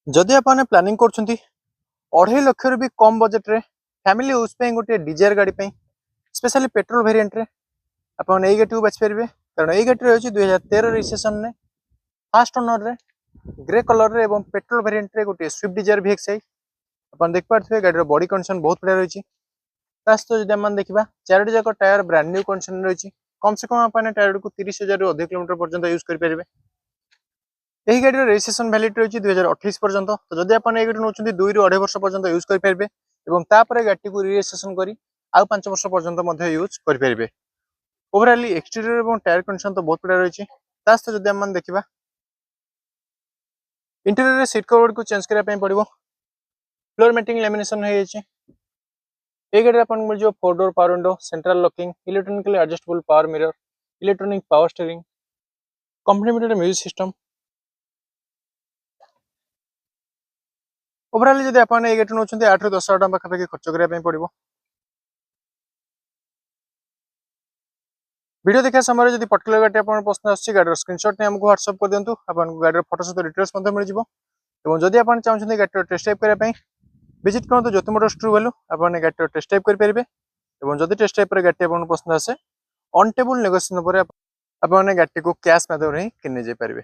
जदि आप प्लानिंग कर 2.5 लाख भी कम बजेट रे फैमिली यूज पे गोटे डिजायर गाड़ी स्पेशली पेट्रोल वेरिएंट रे आपन एई गाड़ी को बाछि परिबे। कारण एई गाड़ी रहउछि 2013 रजिस्ट्रेशन ने फास्ट ओनर रे ग्रे कलर रे एवं पेट्रोल वेरिएंट रे गोटे स्विफ्ट डिजायर VXi आपन देख पारथिबे। गाड़ी रो बॉडी कंडीशन बहुत बढ़िया रहिछि। तास तो जदि हम देखिबा चारोटी जाक टायर ब्रांड न्यू कंडीशन रहिछि। कम से कम आपन टायर को 30,000 रु अधिक किलोमीटर पर्यंत यूज कर परिबे। एही गाड़ी रो रजिस्ट्रेशन वैलिडिटी रहिछि 2028 पर्यंत। तो जदि आपन एई गाड़ी नउछन्ती 2 रु 2.5 वर्ष पर्यंत यूज कर परिबे एवं तापरे गाड़ी को रजिस्ट्रेशन करी आउ 5 वर्ष पर्यंत मध्ये यूज कर परिबे। ओवरऑली एक्सटीरियर एवं टायर कंडीशन तो बहुत बढ़िया रहिछि। तास तो जदि हम देखिबा इंटीरियर रे सीट कवर को चेंज करिया पय पड़िबो। फ्लोर मैटिंग लैमिनेशन हो जाइछि। ए गाड़ी आपन मिल जो 4 door power window, central locking, electronically adjustable power mirror, electronic power steering, complimented music system. ओवरऑली जदि आपन ए गाड़ी नउछन्ती 8 रु 10 हजार टका पाखा खर्च करिया पय पड़िबो। वीडियो देखा समय जदि पर्टिकुलर गाड़ी आपन पसंद आछि गाड़ी स्क्रीनशॉट ने हमको व्हाट्सएप कर दियंतु। आपन गाड़ी फोटो सहित डिटेल्स मध्ये मिल जिवो। एवं जदि आपन चाहछन्ती गाड़ी टेस्ट ड्राइव करिया पय विजिट करंतु ज्योति मोटर्स ट्रू वैल्यू। आपन गाड़ी टेस्ट ड्राइव कर परिबे एवं जदि टेस्ट ड्राइव पर गाड़ी आपन पसंद आसे ऑन टेबल नेगोशिएशन पर आपन गाड़ी को कैश माध्यम रे किने जे परिबे।